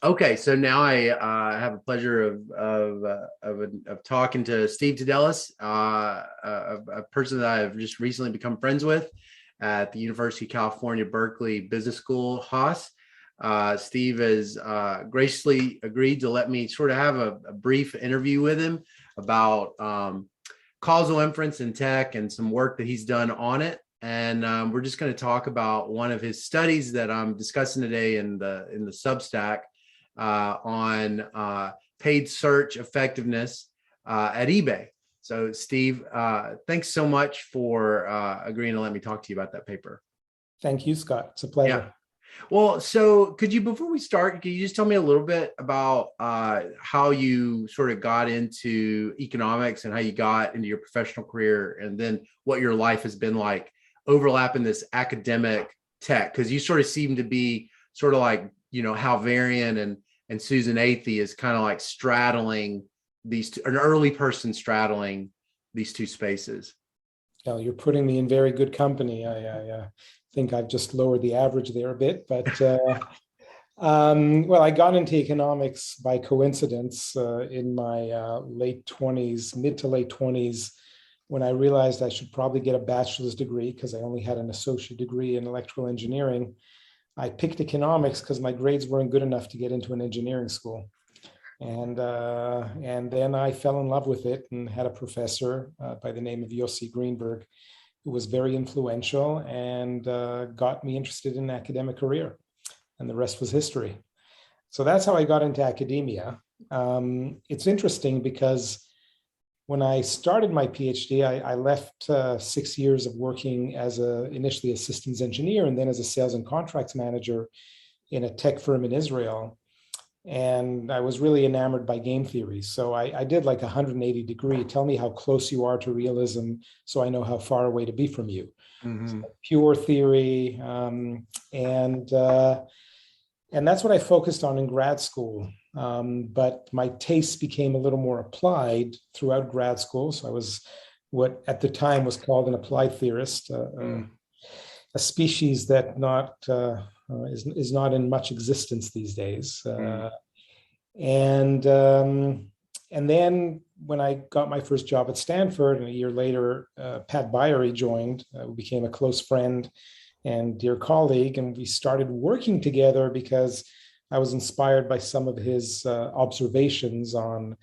Okay, so now I have a pleasure of talking to Steve Tadelis, a person that I've just recently become friends with at the University of California, Berkeley Business School, Haas. Steve has graciously agreed to let me sort of have a brief interview with him about causal inference in tech and some work that he's done on it. And we're just going to talk about one of his studies that I'm discussing today in the Substack on paid search effectiveness at eBay. So, Steve, thanks so much for agreeing to let me talk to you about that paper. Thank you, Scott. It's a pleasure. Yeah. Well, so before we start, could you just tell me a little bit about how you sort of got into economics and how you got into your professional career, and then what your life has been like overlapping this academic tech? Because you sort of seem to be sort of like, Hal Varian and Susan Athey is kind of like straddling these two, an early person straddling these two spaces. Well, you're putting me in very good company. I think I've just lowered the average there a bit, but well, I got into economics by coincidence in my late 20s, mid to late 20s, when I realized I should probably get a bachelor's degree because I only had an associate degree in electrical engineering. I picked economics because my grades weren't good enough to get into an engineering school. And then I fell in love with it and had a professor by the name of Yossi Greenberg, who was very influential and got me interested in an academic career. And the rest was history. So that's how I got into academia. It's interesting because when I started my PhD, I left 6 years of working as initially a systems engineer and then as a sales and contracts manager in a tech firm in Israel. And I was really enamored by game theory. So I did like a 180-degree, tell me how close you are to realism so I know how far away to be from you. Mm-hmm. So pure theory. And that's what I focused on in grad school. But my tastes became a little more applied throughout grad school. So I was what at the time was called an applied theorist, a species that is not in much existence these days. And then when I got my first job at Stanford, and a year later, Pat Byery joined, who became a close friend and dear colleague, and we started working together because I was inspired by some of his observations on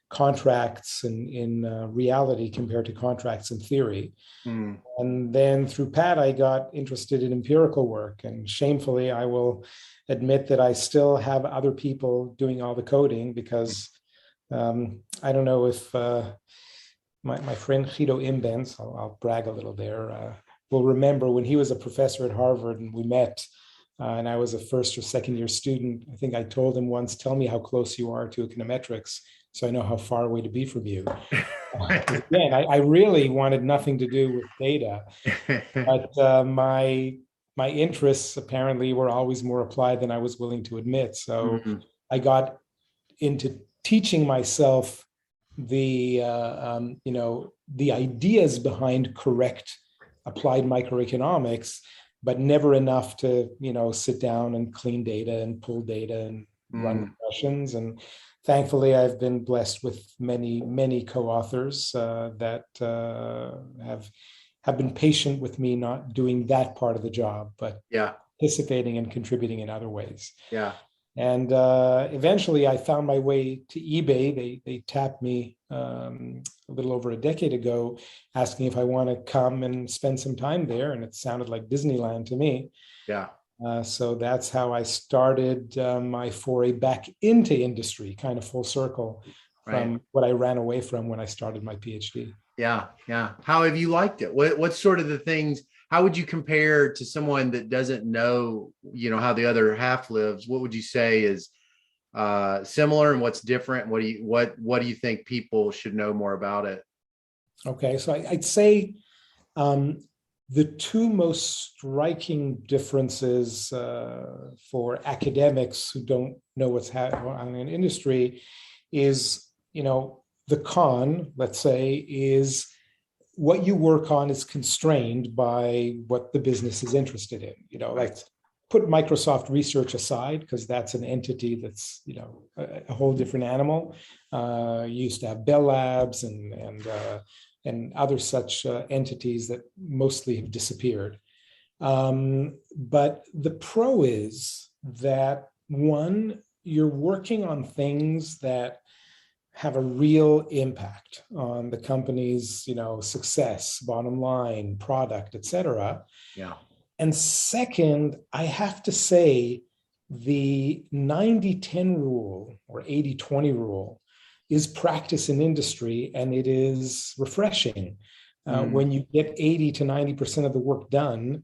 contracts in reality compared to contracts in theory. And then through Pat, I got interested in empirical work. And shamefully, I will admit that I still have other people doing all the coding because I don't know if my friend Guido Imbens, I'll brag a little there, will remember when he was a professor at Harvard and we met and I was a first or second year student. I think I told him once, tell me how close you are to econometrics so I know how far away to be from you. Again, I really wanted nothing to do with data, but my interests apparently were always more applied than I was willing to admit. So I got into teaching myself the ideas behind correct applied microeconomics, but never enough to sit down and clean data and pull data and run regressions. And thankfully, I've been blessed with many co-authors that have been patient with me not doing that part of the job, but participating and contributing in other ways. Yeah. And eventually, I found my way to eBay. They tapped me a little over a decade ago, asking if I want to come and spend some time there, and it sounded like Disneyland to me. Yeah. So that's how I started my foray back into industry, kind of full circle from what I ran away from when I started my PhD. Yeah. Yeah. How have you liked it? What's sort of the things, how would you compare to someone that doesn't know, how the other half lives? What would you say is similar and what's different? What do you think people should know more about it? Okay. So I'd say the two most striking differences for academics who don't know what's happening in industry is, the con, let's say, is what you work on is constrained by what the business is interested in. Like put Microsoft Research aside, because that's an entity that's, a whole different animal. Used to have Bell Labs and other such entities that mostly have disappeared. But the pro is that, one, you're working on things that have a real impact on the company's, success, bottom line, product, et cetera. Yeah. And second, I have to say the 90-10 rule or 80-20 rule is practice in industry, and it is refreshing when you get 80 to 90% of the work done.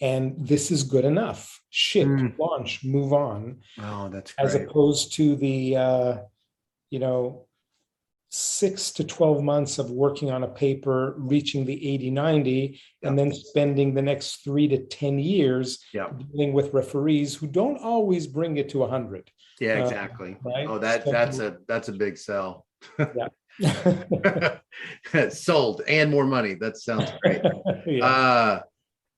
And this is good enough. Ship, launch, move on. Oh, that's great. As opposed to the 6 to 12 months of working on a paper, reaching the 80-90, and then spending the next 3 to 10 years dealing with referees who don't always bring it to 100. Yeah, exactly. Right? Oh, that's a big sell. Yeah. Sold and more money. That sounds great. Yeah.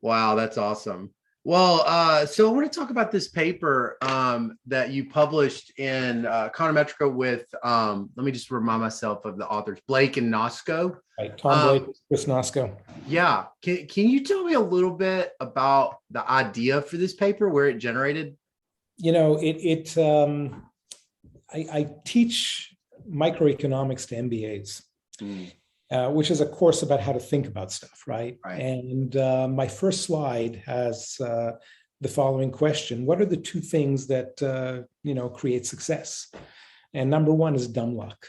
Wow, that's awesome. Well, so I want to talk about this paper that you published in Econometrica with, let me just remind myself of the authors, Blake and Nosko. Right, Tom Blake, Chris Nosko. Yeah. Can you tell me a little bit about the idea for this paper, where it generated? I teach microeconomics to MBAs. Which is a course about how to think about stuff, right? And my first slide has the following question: what are the two things that create success? And number one is dumb luck,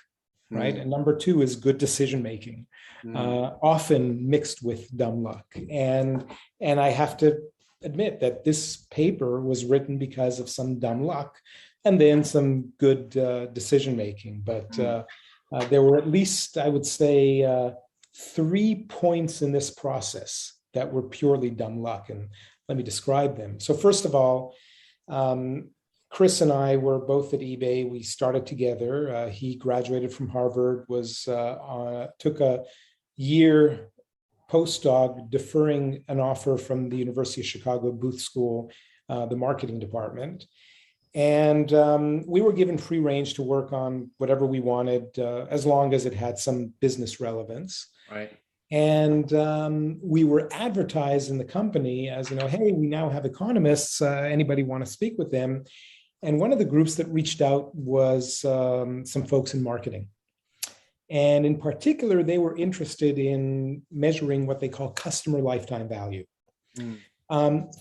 right? And number two is good decision making, often mixed with dumb luck. And I have to admit that this paper was written because of some dumb luck, and then some good decision making, but. There were at least, I would say, 3 points in this process that were purely dumb luck. And let me describe them. So first of all, Chris and I were both at eBay. We started together. He graduated from Harvard, took a year postdoc, deferring an offer from the University of Chicago Booth School, the marketing department. And we were given free range to work on whatever we wanted, as long as it had some business relevance. Right. And we were advertised in the company as, hey, we now have economists. Anybody want to speak with them? And one of the groups that reached out was some folks in marketing. And in particular, they were interested in measuring what they call customer lifetime value.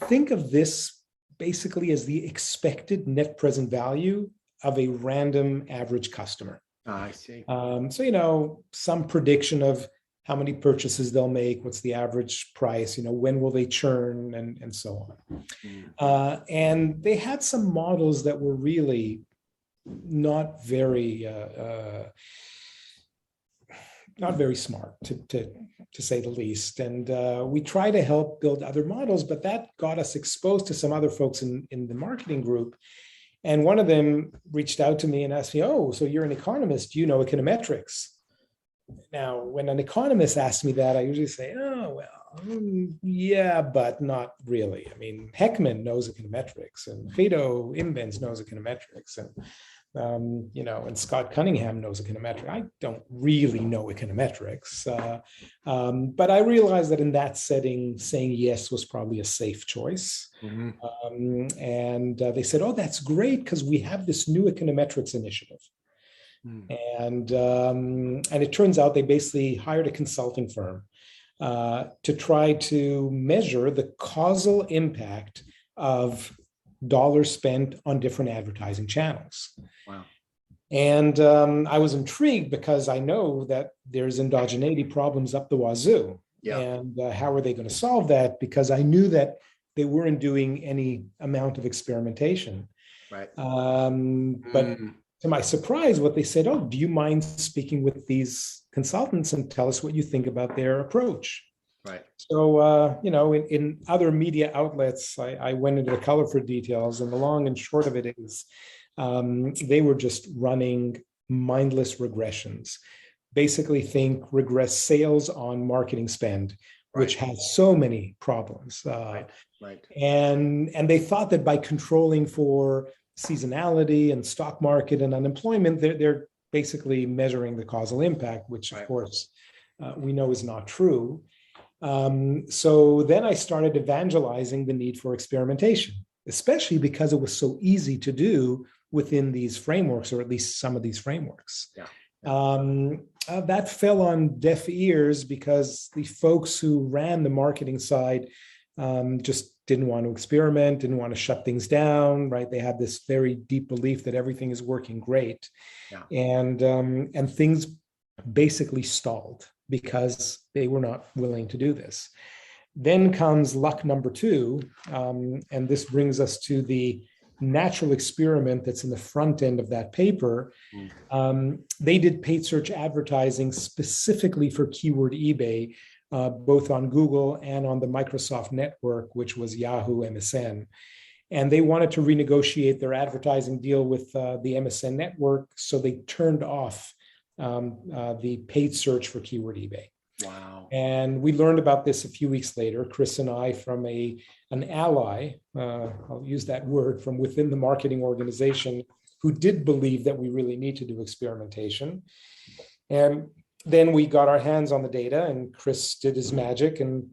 Think of this basically as the expected net present value of a random average customer. I see. So, some prediction of how many purchases they'll make, what's the average price, when will they churn, and so on. And they had some models that were really not very smart, to say the least. And we try to help build other models, but that got us exposed to some other folks in the marketing group. And one of them reached out to me and asked me, oh, so you're an economist, do you know econometrics? Now, when an economist asks me that, I usually say, oh, well, yeah, but not really. I mean, Heckman knows econometrics, and Guido Imbens knows econometrics, and and Scott Cunningham knows econometrics. I don't really know econometrics, but I realized that in that setting, saying yes was probably a safe choice. And they said, "Oh, that's great, because we have this new econometrics initiative." And it turns out they basically hired a consulting firm to try to measure the causal impact of dollars spent on different advertising channels. Wow. And I was intrigued because I know that there's endogeneity problems up the wazoo. Yeah. And how are they going to solve that? Because I knew that they weren't doing any amount of experimentation. Right. But to my surprise, what they said, oh, do you mind speaking with these consultants and tell us what you think about their approach? Right. So, in other media outlets, I went into the colorful details, and the long and short of it is they were just running mindless regressions. Basically regress sales on marketing spend, which has so many problems. Right. And they thought that by controlling for seasonality and stock market and unemployment, they're basically measuring the causal impact, which of Right. course we know is not true. So then I started evangelizing the need for experimentation, especially because it was so easy to do within these frameworks, or at least some of these frameworks. Yeah. That fell on deaf ears because the folks who ran the marketing side just didn't want to experiment, didn't want to shut things down, right? They had this very deep belief that everything is working great. Yeah. And things basically stalled because they were not willing to do this. Then comes luck number two, and this brings us to the natural experiment that's in the front end of that paper. They did paid search advertising specifically for keyword eBay, both on Google and on the Microsoft network, which was Yahoo MSN. And they wanted to renegotiate their advertising deal with the MSN network, so they turned off the paid search for keyword eBay. Wow. And we learned about this a few weeks later, Chris and I, from an ally, I'll use that word, from within the marketing organization, who did believe that we really need to do experimentation. And then we got our hands on the data, and Chris did his magic, and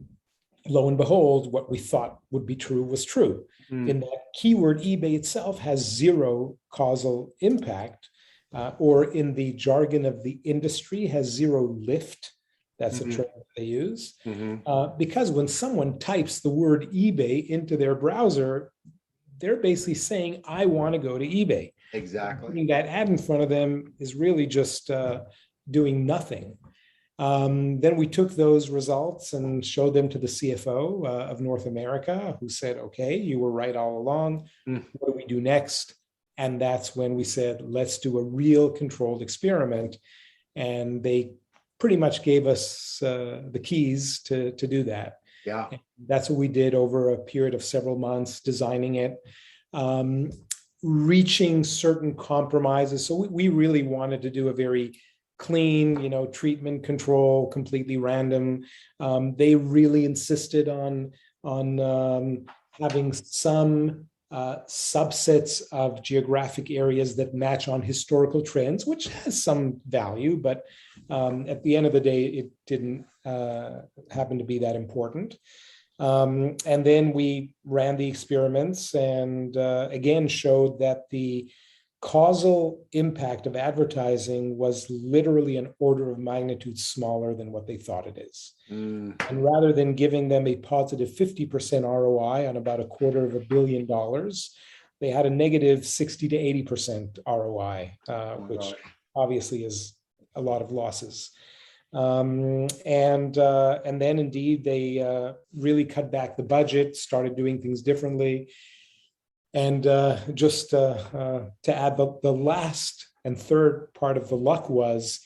lo and behold, what we thought would be true was true. In that keyword eBay itself has zero causal impact, or in the jargon of the industry, has zero lift. That's a term that they use. Because when someone types the word eBay into their browser, they're basically saying, I want to go to eBay. Exactly. Putting that ad in front of them is really just doing nothing. Then we took those results and showed them to the CFO of North America, who said, okay, you were right all along. What do we do next? And that's when we said, let's do a real controlled experiment. And they pretty much gave us the keys to do that. Yeah. And that's what we did over a period of several months, designing it, reaching certain compromises. So we really wanted to do a very clean, treatment control, completely random. They really insisted on having some subsets of geographic areas that match on historical trends, which has some value, but at the end of the day, it didn't happen to be that important. And then we ran the experiments and again showed that the causal impact of advertising was literally an order of magnitude smaller than what they thought it is. And rather than giving them a positive 50% ROI on about $250 million, they had a negative 60 to 80% ROI, which obviously is a lot of losses. And then indeed, they really cut back the budget, started doing things differently. And just to add, the last and third part of the luck was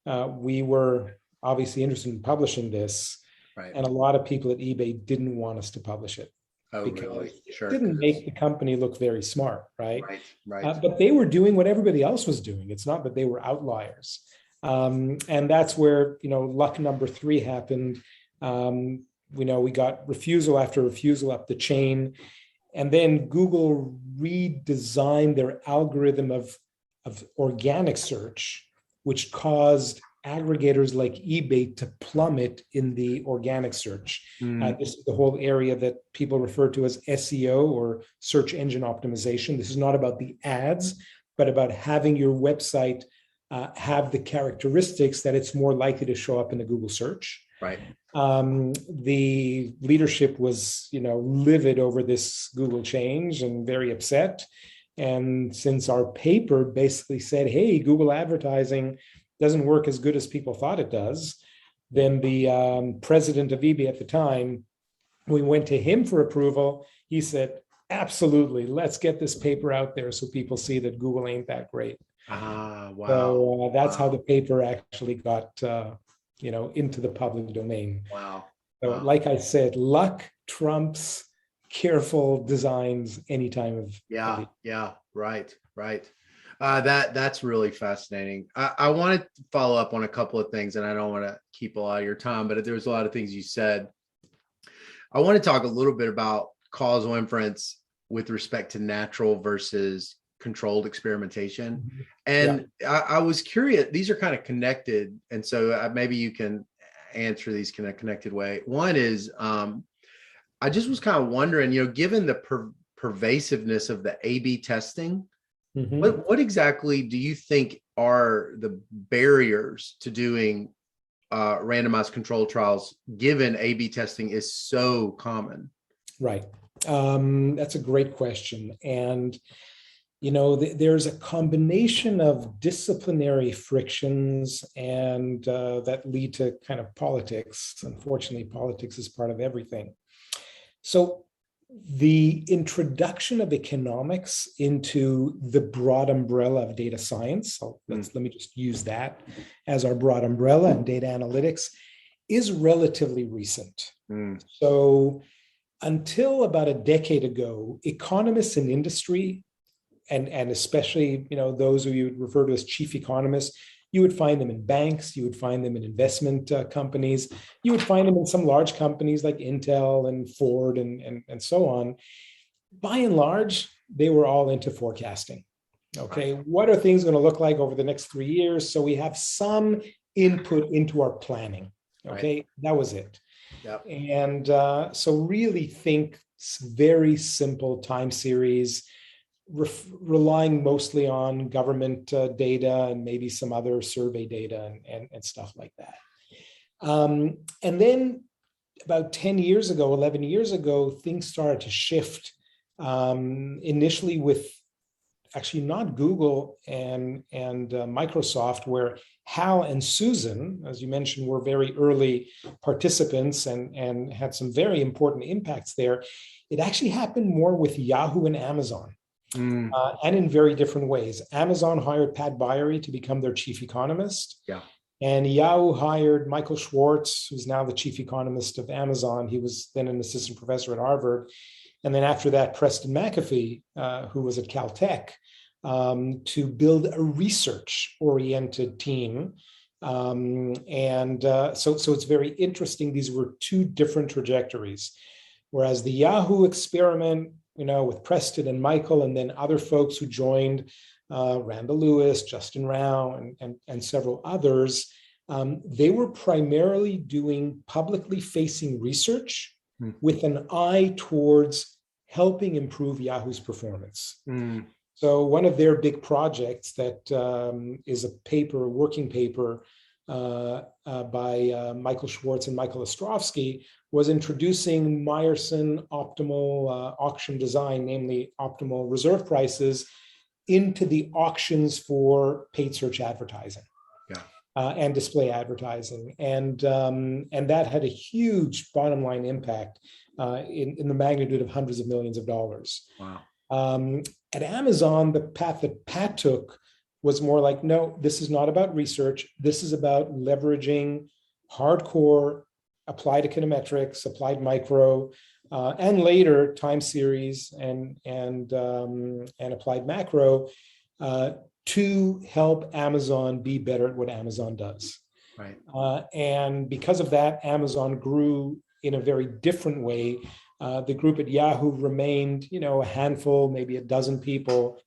we were obviously interested in publishing this. Right. And a lot of people at eBay didn't want us to publish it. Oh, because really? Sure. it didn't make the company look very smart, right? Right. But they were doing what everybody else was doing. It's not that they were outliers. And that's where, luck number three happened. We got refusal after refusal up the chain. And then Google redesigned their algorithm of organic search, which caused aggregators like eBay to plummet in the organic search. This is the whole area that people refer to as SEO, or search engine optimization. This is not about the ads, but about having your website have the characteristics that it's more likely to show up in a Google search. Right. The leadership was, livid over this Google change and very upset. And since our paper basically said, hey, Google advertising doesn't work as good as people thought it does, then the president of eBay at the time, we went to him for approval. He said, absolutely, let's get this paper out there so people see that Google ain't that great. Wow. So that's how the paper actually got into the public domain. Wow. So like I said, luck trumps careful designs any time of. Yeah. Right. That's really fascinating. I want to follow up on a couple of things, and I don't want to keep a lot of your time, but there was a lot of things you said. I want to talk a little bit about causal inference with respect to natural versus controlled experimentation. And I was curious, these are kind of connected. And so maybe you can answer these in a connected way. One is, I just was kind of wondering, given the pervasiveness of the A/B testing, what exactly do you think are the barriers to doing randomized control trials, given A/B testing is so common? Right. That's a great question. And, there's a combination of disciplinary frictions and that lead to kind of politics. Unfortunately, politics is part of everything. So the introduction of economics into the broad umbrella of data science, so let me just use that as our broad umbrella, and data analytics is relatively recent. So until about a decade ago, economists in industry, and especially those who you would refer to as chief economists, you would find them in banks, you would find them in investment companies, you would find them in some large companies like Intel and Ford and so on. By and large, they were all into forecasting. Okay, what are things going to look like over the next 3 years? So we have some input into our planning. Okay, that was it. Yep. And so really think very simple time series, relying mostly on government data and maybe some other survey data and stuff like that. And then about 10 years ago, 11 years ago, things started to shift, initially with actually not Google and Microsoft, where Hal and Susan, as you mentioned, were very early participants and had some very important impacts there. It actually happened more with Yahoo and Amazon. And in very different ways. Amazon hired Pat Byery to become their chief economist. Yeah. And Yahoo hired Michael Schwartz, who's now the chief economist of Amazon. He was then an assistant professor at Harvard. And then after that, Preston McAfee, who was at Caltech, to build a research-oriented team. So it's very interesting. These were two different trajectories. Whereas the Yahoo experiment, with Preston and Michael, and then other folks who joined, Randall Lewis, Justin Rao, and several others, they were primarily doing publicly facing research with an eye towards helping improve Yahoo's performance. So one of their big projects that is a working paper by Michael Schwartz and Michael Ostrovsky was introducing Meyerson optimal auction design, namely optimal reserve prices, into the auctions for paid search advertising and display advertising. And that had a huge bottom line impact in the magnitude of hundreds of millions of dollars. Wow. At Amazon, the path that Pat took was more like, no, this is not about research. This is about leveraging hardcore applied econometrics, applied micro, and later time series and applied macro to help Amazon be better at what Amazon does. Right. And because of that, Amazon grew in a very different way. The group at Yahoo remained, a handful, maybe a dozen people,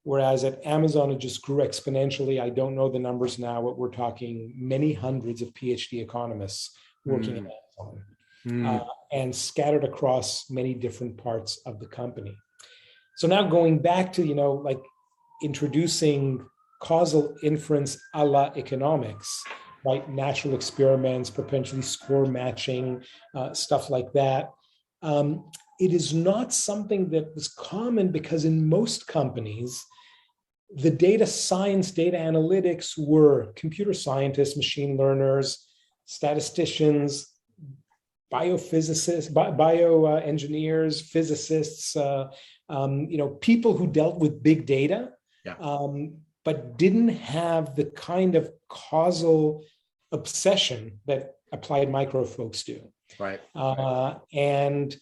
whereas at Amazon, it just grew exponentially. I don't know the numbers now, but we're talking many hundreds of PhD economists working at Amazon and scattered across many different parts of the company. So now going back to, introducing causal inference a la economics, right? Natural experiments, potentially score matching, stuff like that. It is not something that was common because in most companies, the data science, data analytics were computer scientists, machine learners, statisticians, biophysicists, bioengineers, physicists, people who dealt with big data, but didn't have the kind of causal obsession that applied micro folks do. Right. And,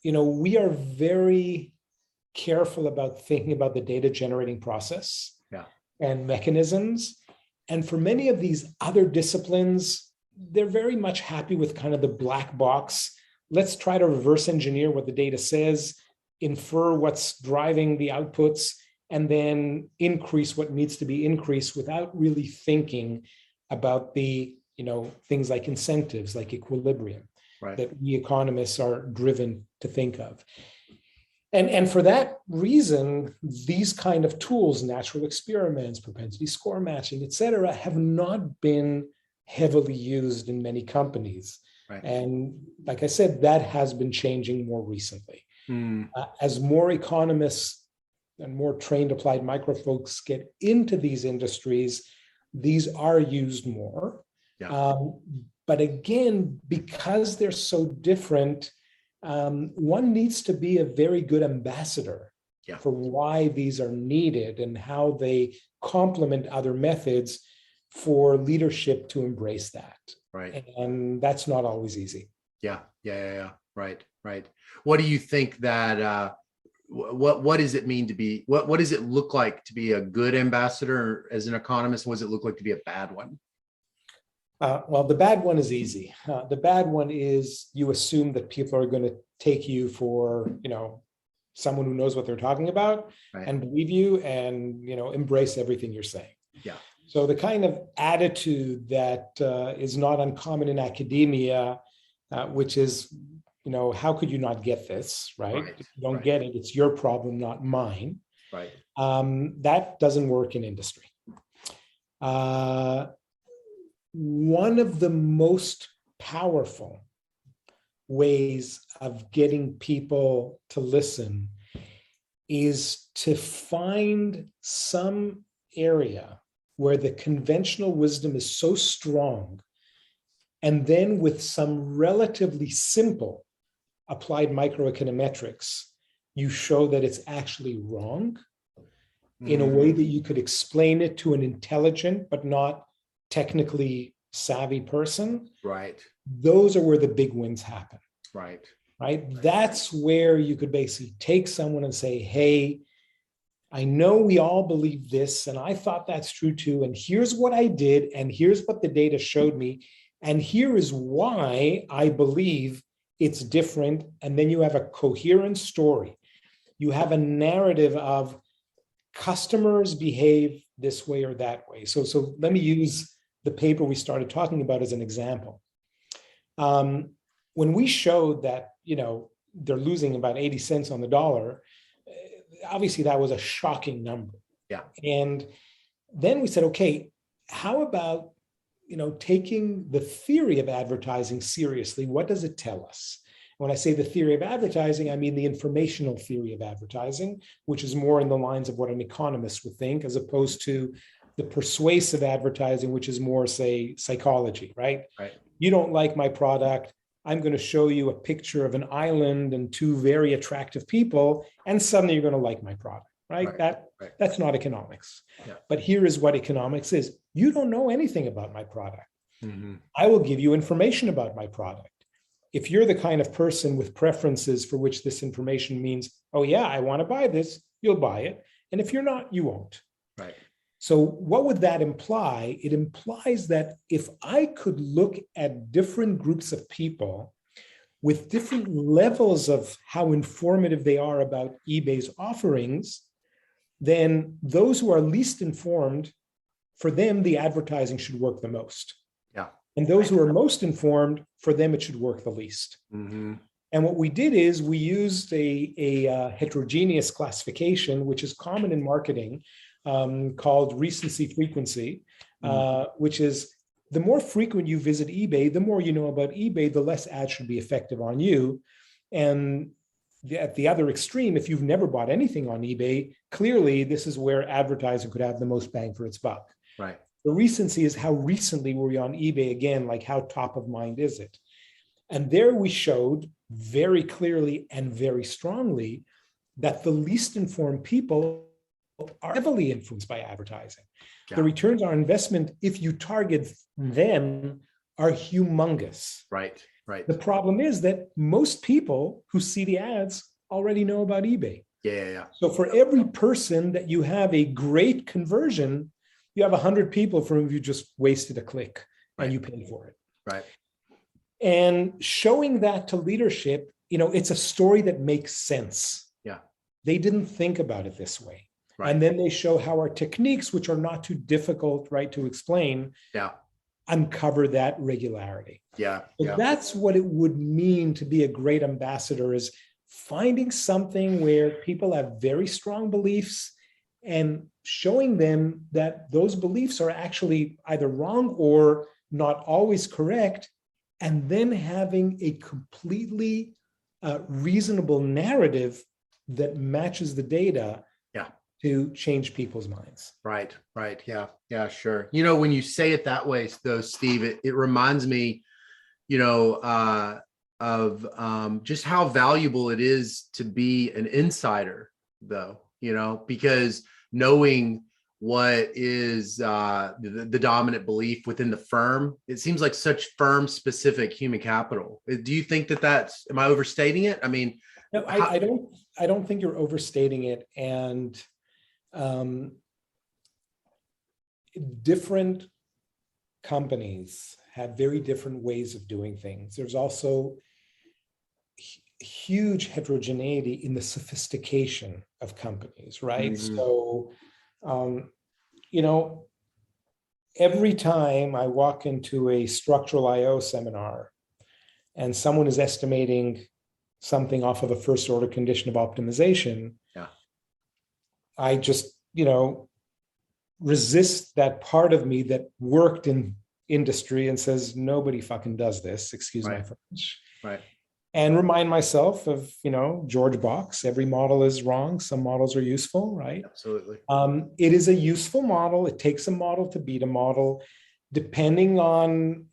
we are very careful about thinking about the data generating process and mechanisms. And for many of these other disciplines, they're very much happy with kind of the black box let's try to reverse engineer what the data says, infer what's driving the outputs, and then increase what needs to be increased without really thinking about the, things like incentives, like equilibrium, Right. that we economists are driven to think of. And for that reason, these kind of tools, natural experiments, propensity score matching, et cetera, have not been heavily used in many companies. Right. And like I said, that has been changing more recently. As more economists and more trained applied micro folks get into these industries, these are used more. Yeah. But again, because they're so different, one needs to be a very good ambassador for why these are needed and how they complement other methods for leadership to embrace that. Right. And that's not always easy. Yeah. Right. What do you think that, what does it mean to be, what does it look like to be a good ambassador as an economist? What does it look like to be a bad one? Well, the bad one is easy. The bad one is you assume that people are going to take you for, someone who knows what they're talking about, right, and believe you and, embrace everything you're saying. Yeah. So the kind of attitude that is not uncommon in academia, which is, how could you not get this, right? If you don't get it, it's your problem, not mine. Right. That doesn't work in industry. One of the most powerful ways of getting people to listen is to find some area where the conventional wisdom is so strong, and then with some relatively simple applied microeconometrics, you show that it's actually wrong in a way that you could explain it to an intelligent but not technically savvy person. Right. Those are where the big wins happen. Right. That's where you could basically take someone and say, hey, I know we all believe this, and I thought that's true too, and here's what I did, and here's what the data showed me, and here is why I believe it's different. And then you have a coherent story. You have a narrative of customers behave this way or that way. So let me use the paper we started talking about as an example. When we showed that, they're losing about 80 cents on the dollar, obviously that was a shocking number. Yeah. And then we said, okay, how about, taking the theory of advertising seriously? What does it tell us? When I say the theory of advertising, I mean the informational theory of advertising, which is more in the lines of what an economist would think, as opposed to the persuasive advertising, which is more, say, psychology, right? Right. You don't like my product. I'm going to show you a picture of an island and two very attractive people, and suddenly you're going to like my product, right? That's not economics. Yeah. But here is what economics is. You don't know anything about my product. Mm-hmm. I will give you information about my product. If you're the kind of person with preferences for which this information means, oh yeah, I want to buy this, you'll buy it. And if you're not, you won't. Right. So what would that imply? It implies that if I could look at different groups of people with different levels of how informative they are about eBay's offerings, then those who are least informed, for them, the advertising should work the most. Yeah. And those who are most informed, for them, it should work the least. Mm-hmm. And what we did is we used a heterogeneous classification, which is common in marketing, called recency frequency, which is the more frequent you visit eBay, the more you know about eBay, the less ads should be effective on you. And at the other extreme, if you've never bought anything on eBay, clearly this is where advertising could have the most bang for its buck. Right. The recency is how recently were you on eBay again, like how top of mind is it? And there we showed very clearly and very strongly that the least informed people are heavily influenced by advertising. Yeah. The returns on investment, if you target them, are humongous. Right. The problem is that most people who see the ads already know about eBay. Yeah. So for every person that you have a great conversion, you have 100 people for whom you just wasted a click and you pay for it. Right. And showing that to leadership, it's a story that makes sense. Yeah. They didn't think about it this way. Right. And then they show how our techniques, which are not too difficult, right, to explain, uncover that regularity. Yeah. So that's what it would mean to be a great ambassador, is finding something where people have very strong beliefs and showing them that those beliefs are actually either wrong or not always correct, and then having a completely reasonable narrative that matches the data to change people's minds. Right. Yeah, sure. When you say it that way, though, Steve, it reminds me, of just how valuable it is to be an insider, though, because knowing what is the dominant belief within the firm, it seems like such firm specific human capital. Do you think am I overstating it? I mean, no, I don't think you're overstating it. And different companies have very different ways of doing things. There's also huge heterogeneity in the sophistication of companies, right? Mm-hmm. So, every time I walk into a structural IO seminar and someone is estimating something off of a first order condition of optimization, I just, resist that part of me that worked in industry and says, nobody fucking does this, excuse my French. Right. And remind myself of, George Box, every model is wrong. Some models are useful, right? Absolutely. It is a useful model. It takes a model to beat a model, depending on,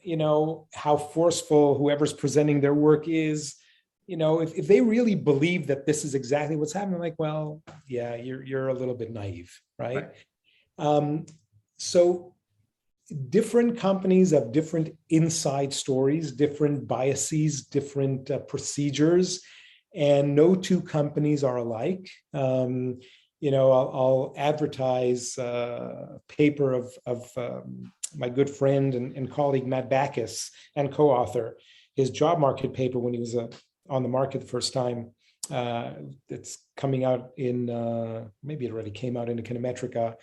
how forceful whoever's presenting their work is. If they really believe that this is exactly what's happening, like, well, yeah, you're a little bit naive, right? So different companies have different inside stories, different biases, different procedures, and no two companies are alike. I'll advertise a paper of my good friend and colleague Matt Backus, and co-author, his job market paper when he was on the market the first time. It's coming out in, maybe it already came out in Econometrica,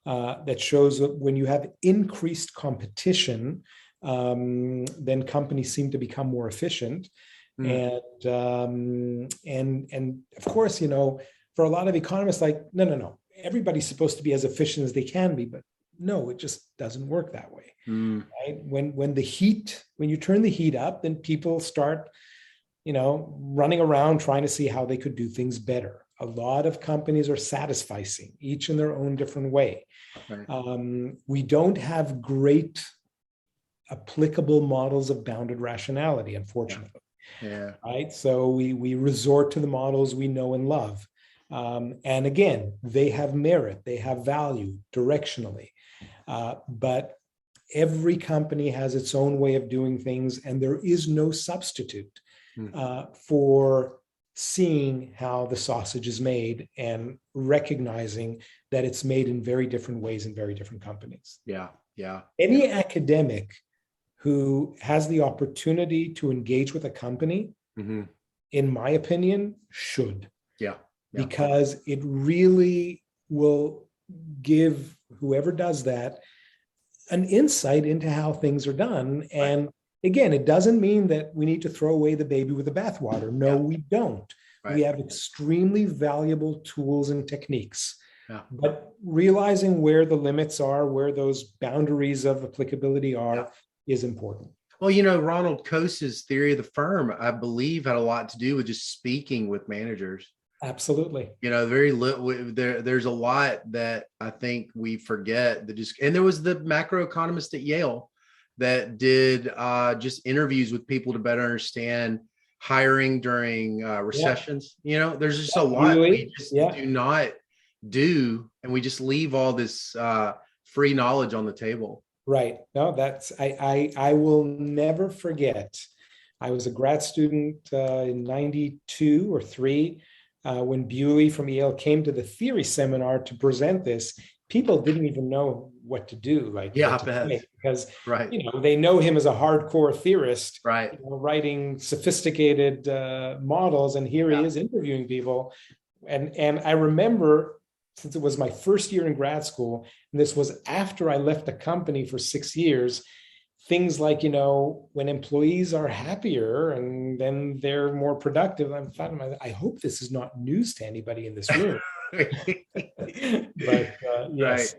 that shows that when you have increased competition, then companies seem to become more efficient. And of course, for a lot of economists, like, no, everybody's supposed to be as efficient as they can be, but no, it just doesn't work that way. Right? When you turn the heat up, then people start, running around trying to see how they could do things better. A lot of companies are satisficing, each in their own different way. Right. We don't have great applicable models of bounded rationality, unfortunately. Right. So we resort to the models we know and love. And again, they have merit, they have value directionally. But every company has its own way of doing things, and there is no substitute for seeing how the sausage is made and recognizing that it's made in very different ways in very different companies. Any academic who has the opportunity to engage with a company, in my opinion, should. Because it really will give whoever does that an insight into how things are done. And again, it doesn't mean that we need to throw away the baby with the bathwater. No, we don't. We have extremely valuable tools and techniques. But realizing where the limits are, where those boundaries of applicability are, is important. Well, Ronald Coase's theory of the firm, I believe, had a lot to do with just speaking with managers. Absolutely. There's a lot that I think we forget and there was the macroeconomist at Yale that did just interviews with people to better understand hiring during recessions. There's just a lot we just do not do, and we just leave all this free knowledge on the table. Right. No, I will never forget. I was a grad student in 92 or 3 when Bewley from Yale came to the theory seminar to present this. people didn't even know what to do, like Yeah, I what to bet. say, because Right. they know him as a hardcore theorist, Right. writing sophisticated models, and here he Yeah. is interviewing people. And I remember, since it was my first year in grad school, and this was after I left the company for 6 years, things like, when employees are happier and then they're more productive, I'm thought, I hope this is not news to anybody in this room. But Right. yes.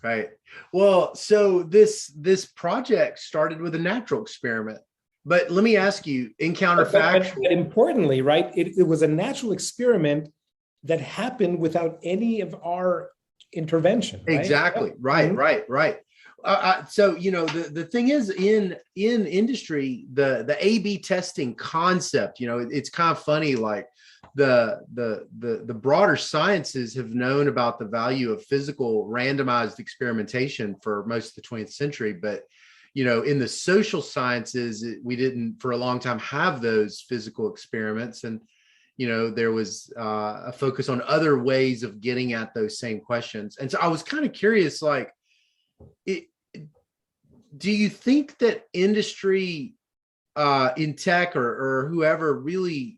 Right. Well, so this project started with a natural experiment. But let me ask you, in But counterfactual. importantly, right, it was a natural experiment that happened without any of our intervention, right? Exactly. Right. Mhm. Right. Right. So the thing is, in industry, the A/B testing concept, it's kind of funny. Like the broader sciences have known about the value of physical randomized experimentation for most of the 20th century, but in the social sciences, we didn't for a long time have those physical experiments, and there was a focus on other ways of getting at those same questions. And so I was kind of curious, like, it, do you think that industry in tech or whoever really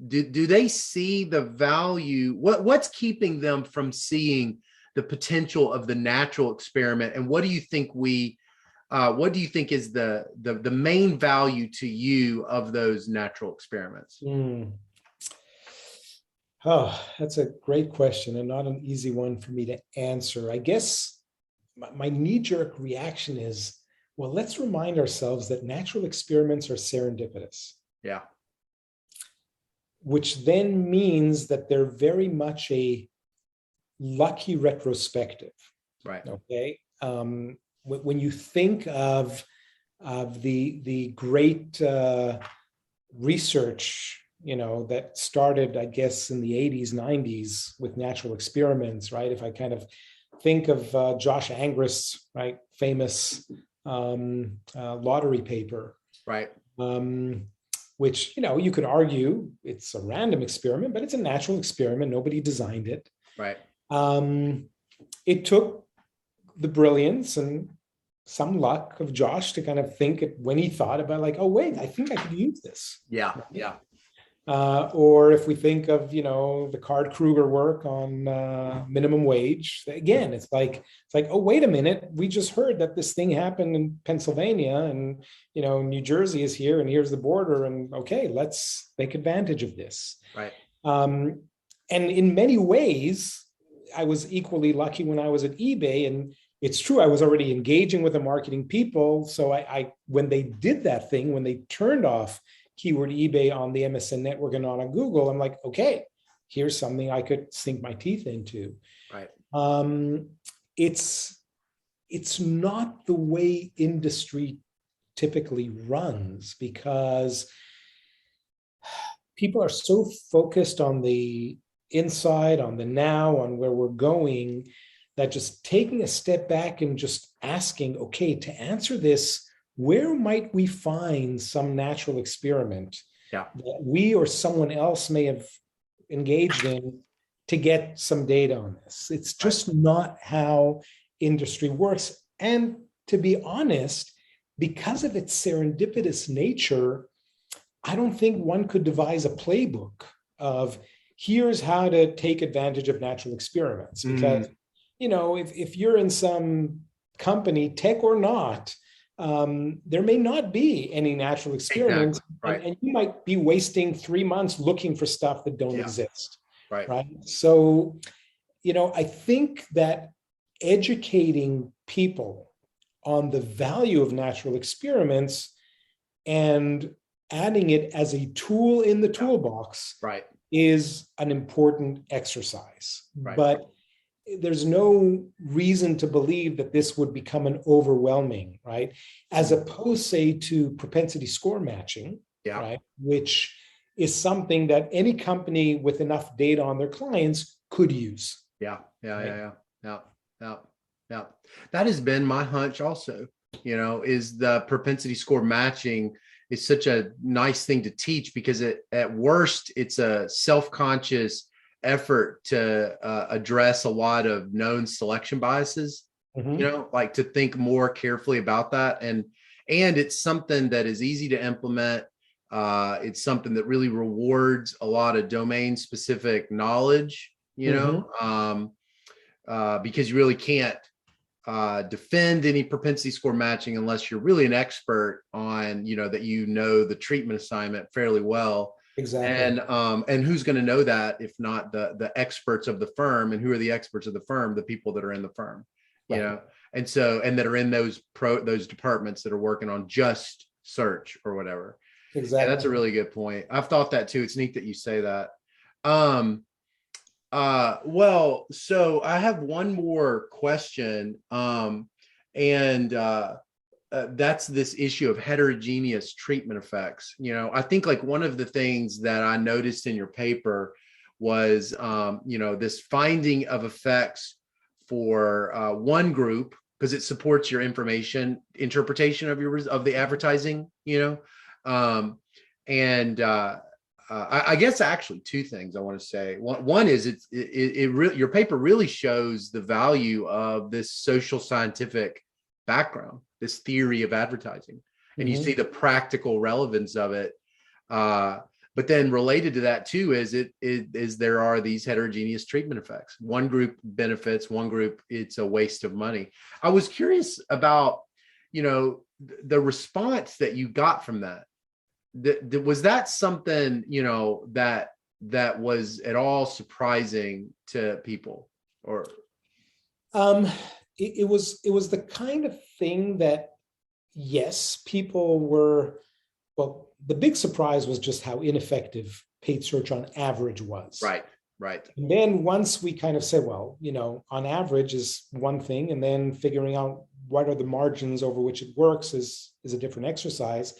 do they see the value? What's keeping them from seeing the potential of the natural experiment? And what do you think is the main value to you of those natural experiments? Oh, that's a great question, and not an easy one for me to answer. I guess my knee-jerk reaction is, well, let's remind ourselves that natural experiments are serendipitous. Yeah. Which then means that they're very much a lucky retrospective. Right. Okay. When you think of the great research, that started, I guess, in the 80s, 90s with natural experiments, right? If I kind of think of Josh Angrist's, right, famous lottery paper, right, which, you could argue it's a random experiment, but it's a natural experiment. Nobody designed it. Right. It took the brilliance and some luck of Josh to kind of think it when he thought about, like, oh, wait, I think I could use this. Yeah. Yeah. Or if we think of, the Card Kruger work on minimum wage, again, it's like, oh, wait a minute, we just heard that this thing happened in Pennsylvania, and, New Jersey is here, and here's the border, and okay, let's take advantage of this. Right. And in many ways, I was equally lucky when I was at eBay, and it's true, I was already engaging with the marketing people. So I when they did that thing, when they turned off keyword eBay on the MSN network and not on Google, I'm like, okay, here's something I could sink my teeth into. Right. It's not the way industry typically runs, because people are so focused on the inside, on the now, on where we're going, that just taking a step back and just asking, okay, to answer this, where might we find some natural experiment that we or someone else may have engaged in to get some data on this? It's just not how industry works. And to be honest, because of its serendipitous nature, I don't think one could devise a playbook of here's how to take advantage of natural experiments. Because, if you're in some company, tech or not, there may not be any natural experiments. Exactly. Right. And you might be wasting 3 months looking for stuff that don't exist. Right. So, I think that educating people on the value of natural experiments and adding it as a tool in the toolbox is an important exercise. But there's no reason to believe that this would become an overwhelming, right? As opposed, say, to propensity score matching, right? Which is something that any company with enough data on their clients could use. Yeah. That has been my hunch also, is the propensity score matching is such a nice thing to teach, because at worst, it's a self-conscious effort to address a lot of known selection biases, like to think more carefully about that. And it's something that is easy to implement. It's something that really rewards a lot of domain specific knowledge, because you really can't defend any propensity score matching unless you're really an expert on, the treatment assignment fairly well. Exactly. And who's going to know that if not the experts of the firm? And who are the experts of the firm? The people that are in the firm, Right. and that are in those departments that are working on just search or whatever. Exactly. Yeah, that's a really good point. I've thought that too. It's neat that you say that. Well, so I have one more question. That's this issue of heterogeneous treatment effects. I think like one of the things that I noticed in your paper was, this finding of effects for one group, because it supports your information interpretation of the advertising, I guess actually two things I want to say. One is your paper really shows the value of this social scientific background, this theory of advertising, and you see the practical relevance of it. But then related to that too is there are these heterogeneous treatment effects. One group benefits, one group it's a waste of money. I was curious about, the response that you got from that. Was that something, that was at all surprising to people, or? It was the kind of thing that, yes, people were, well, the big surprise was just how ineffective paid search on average was. Right. And then once we kind of said, well, on average is one thing, and then figuring out what are the margins over which it works is a different exercise.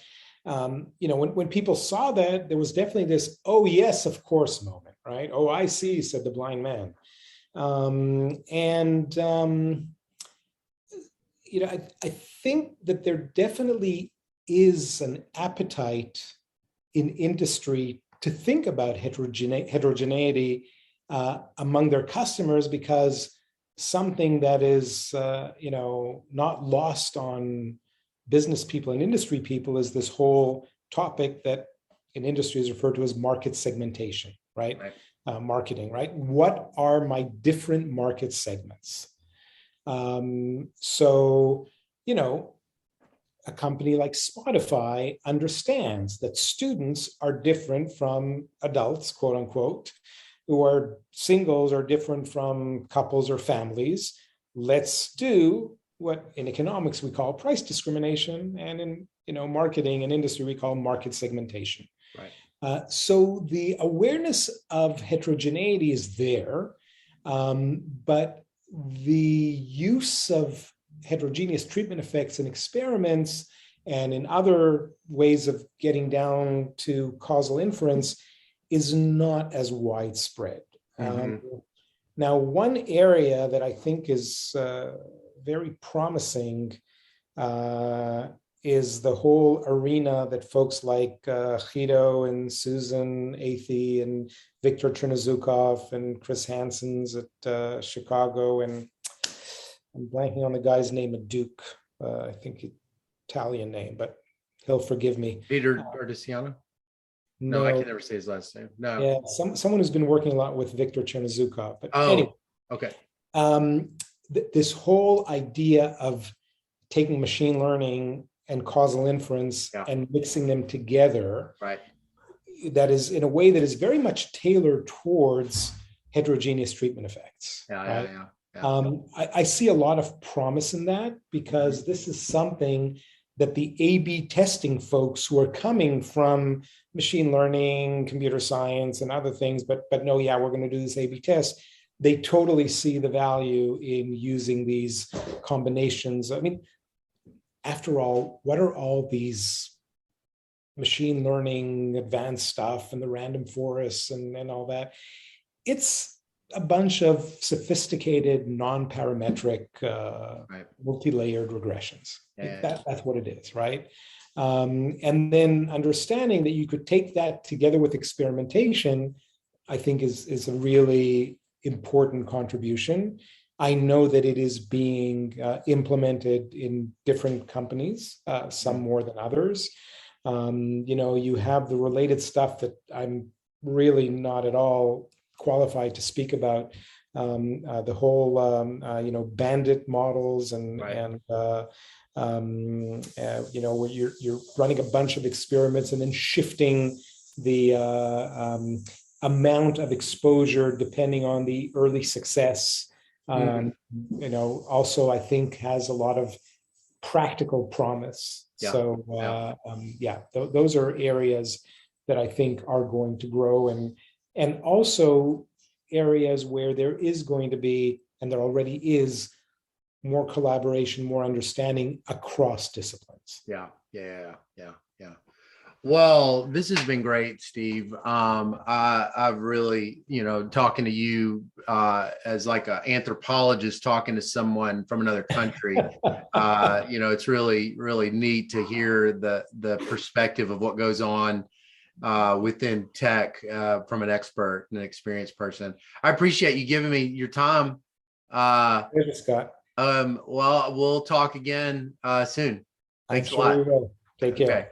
When people saw that, there was definitely this, oh, yes, of course moment, right? Oh, I see, said the blind man. I think that there definitely is an appetite in industry to think about heterogeneity among their customers, because something that is, not lost on business people and industry people is this whole topic that in industry is referred to as market segmentation, right? Marketing, right? What are my different market segments? A company like Spotify understands that students are different from adults, quote unquote, who are singles are different from couples or families. Let's do what in economics we call price discrimination, and in marketing and industry we call market segmentation. Right. So the awareness of heterogeneity is there, but the use of heterogeneous treatment effects in experiments and in other ways of getting down to causal inference is not as widespread. Now, one area that I think is very promising is the whole arena that folks like Guido and Susan Athey and Viktor Chernozukov and Chris Hansen's at Chicago, and I'm blanking on the guy's name at Duke. I think Italian name, but he'll forgive me. Peter Ardiciano? No, I can never say his last name. No. Yeah, someone who's been working a lot with Viktor Chernozukov. But anyway, okay. This whole idea of taking machine learning and causal inference and mixing them together, right? That is in a way that is very much tailored towards heterogeneous treatment effects. I see a lot of promise in that, because this is something that the A/B testing folks who are coming from machine learning, computer science, and other things, but no, we're going to do this A/B test. They totally see the value in using these combinations. I mean, after all, what are all these machine learning advanced stuff and the random forests and all that? It's a bunch of sophisticated, non-parametric, multi-layered regressions. That's what it is, right? And then understanding that you could take that together with experimentation, I think is a really important contribution. I know that it is being implemented in different companies, some more than others. You have the related stuff that I'm really not at all qualified to speak about. The whole, bandit models where you're running a bunch of experiments and then shifting the amount of exposure depending on the early success. Also I think has a lot of practical promise. Those are areas that I think are going to grow, and also areas where there is going to be, and there already is, more collaboration, more understanding across disciplines. Yeah. Well, this has been great, Steve. I've really, talking to you as like an anthropologist talking to someone from another country. It's really, really neat to hear the perspective of what goes on within tech from an expert and an experienced person. I appreciate you giving me your time. Scott. Well, we'll talk again soon. Thanks a lot. We will. Take care. Okay.